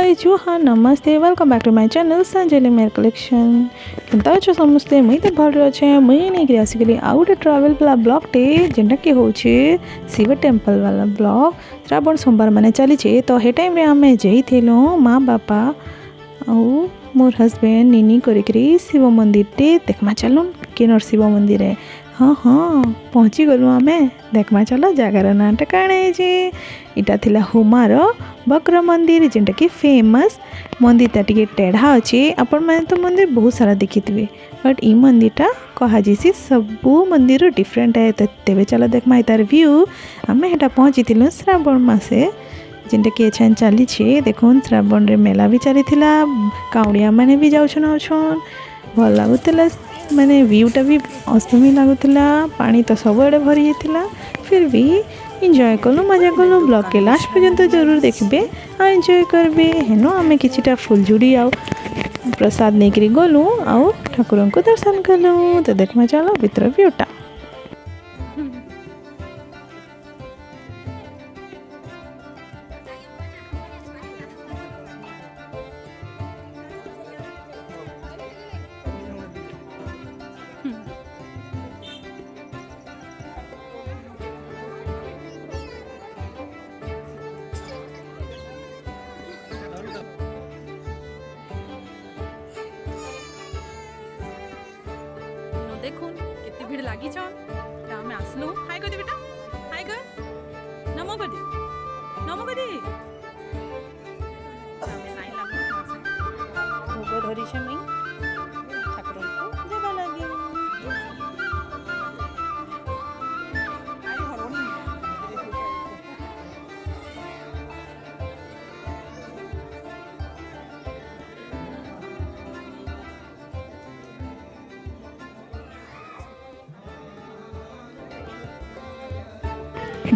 Guys जुहा नमस्ते welcome back to my channel Sanjali मेयर कलेक्शन केनता अच्छे समस्ते मुई तो भल अच्छे मुई नहीं आसिकली आउ गोटे ट्रावेल वाला ब्लॉगटे जेनटा कि होचे शिव टेम्पल वाला ब्लॉग श्रावण सोमवार माने चली तो हे टाइम रे आमे जाइथिलु माँ बापा आउ मोर हस्बैंड निनी करिकरी शिव मंदिर टे देखमा चलुन केनर शिव मंदिर है। हाँ हाँ पहुँची गलु आमे देखमा चलो जगार नाटा काणे जे इटा थिला हुमार बक्र मंदिर जेनटा कि फेमस मंदिरटा टिके टेढ़ा अच्छे आपण मैंने तो मंदिर बहुत सारा देखिथे बट ई मंदिरटा कहुसी सबू मंदिर डिफरेंट है तो तेरे चलो देखमा तार व्यू आम हेटा पहुँची श्रावण मासे जेनटा कि एछन चली देखुन श्रावण रे मेला भी चली काउड़िया मैंने भी जाऊन आउछन भल लगुला माने व्यूटा भी अस्तमी लगुला पानी तो सबुआड़े भरी जाता फिर भी एंजॉय कलु मजा कलु ब्लॉग के लास्ट पर्यंत जरूर देखबे आ एंजॉय करबे हेनो आमे किछिटा फुलझुड़ी आउ प्रसाद नेकरी गलु आउ ठाकुर को दर्शन कलु तो देखमा चलो भीतर व्यूटा। देखुन कितनी भीड़ लगी छन आसलु हाय कर दे बेटा हाय कर नमो कर दे नाइ लागु भोग धरी छमी ठाकुर को देबा लागी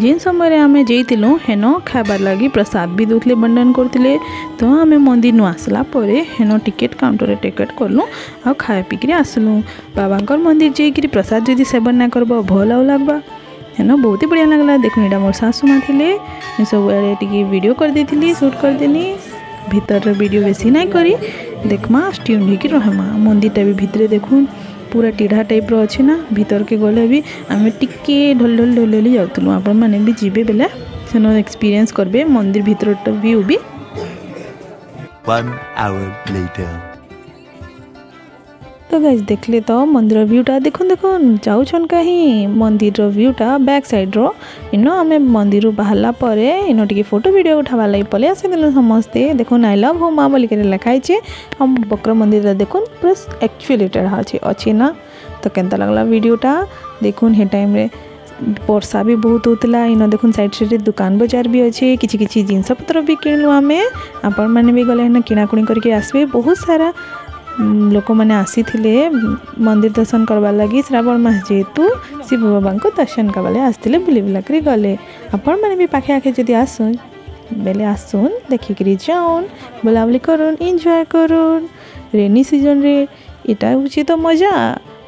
जिन समय आमे जाइलु हेनो खाबार लगी प्रसाद भी दूसरे बंटन करते तो आमे मंदिर नु आसला परे हेनो टिकेट काउंटर टिकेट कलु आ खाए पीकरी आसलु बाबा मंदिर जाइकरी प्रसाद जदि सेवन ना करब भल आउ लगबा हेनो बहुत ही बढ़िया लगला। देखो एटा मोर सासु माँ थे सब आड़े टिके वीडियो कर देथिली शूट कर देनी भीतर वीडियो बेसी नहीं करी देखमा ट्यून होकर रहमा मंदिरटा भी भितरे देखुन पूरा टीढ़ा टाइप रो अच्छे ना भीतर के गले भी आम टिके ढल ढल ढल जाऊँ आपण मैंने भी जीवे बेले सेनो एक्सपीरियंस करबे मंदिर भीतर व्यू भी। 1 hour later तो गाइस देखले तो मंदिर व्यूटा देखुन देखुन जाऊन कहीं मंदिर व्यूटा बैक साइड रो इनो आमे मंदिर बाहरला परे इनो टिके फोटो वीडियो उठावा लाई पले आसे समस्ते देखुन आई लव होम बोली के लिखाई छे हम बक्र मंदिर देखुन पूरा एक्चुअली टेढ़ा अच्छे ना तो केनता लगला वीडियोटा देखुन हे टाइम रे वर्षा भी बहुत होता इन देखुन साइड साइड दुकान बाजार भी अच्छे किछि किछि जिनस पत्र भी किणलु आमे आपण माने भी गले ना किणाकुणी करके आसबे बहुत सारा लोक मैंने आसी मंदिर दर्शन करवा लगी श्रावण मास जेहेतु शिव बाबा को दर्शन करवा आसते बुली बुला कर गले आपण मैंने भी पाखे आखे जदि आसुन बेले आसुन देखिकी जाऊन बुलाबुली करुन एंजॉय करुन रेनी सीजन रे इटा हूँ तो मजा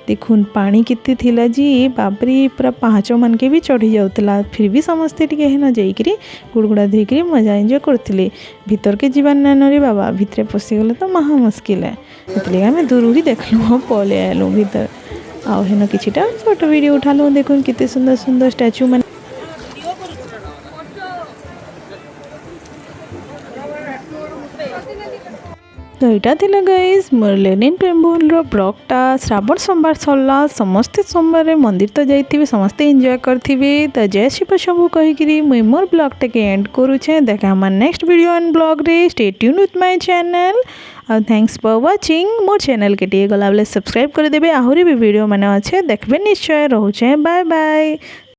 देखुन पानी कितनी थिला जी बाबरी पूरा पाँच मन के भी चढ़ी जाऊला फिर भी समस्ते टिके हेन जाइकरी गुड़गुड़ा धोईकरी मजा एंजॉय करते भीतर के जीवन नान रे बाबा भितरे पशिगले तो महा मुस्किल है इसलिए आम दूर ही देखलु पले आलु भीतर आउ हेन किछिटा फोटो वीडियो उठालु देखुन कितने सुंदर सुंदर स्टैचू मन तो यहाँ थी गाइज मोर लेनिन टेम्पल ब्लॉगटा श्रावण सोमवार सरला समस्ते सोमवार मंदिर तो जाइए समस्ते एंजॉय करेंगे तो जय शिव शंभु कहीकि मुई मोर ब्लॉगटा के एंड करुचे देखा हमार नेक्स्ट वीडियो एंड ब्लॉग रे stay tune with my channel और थैंक्स फॉर वाचिंग मोर चैनल के टे गला बेले सब्सक्राइब कर देबे आहुरी भी वीडियो माने अच्छे देखबे निश्चय रोचे बाय बाय।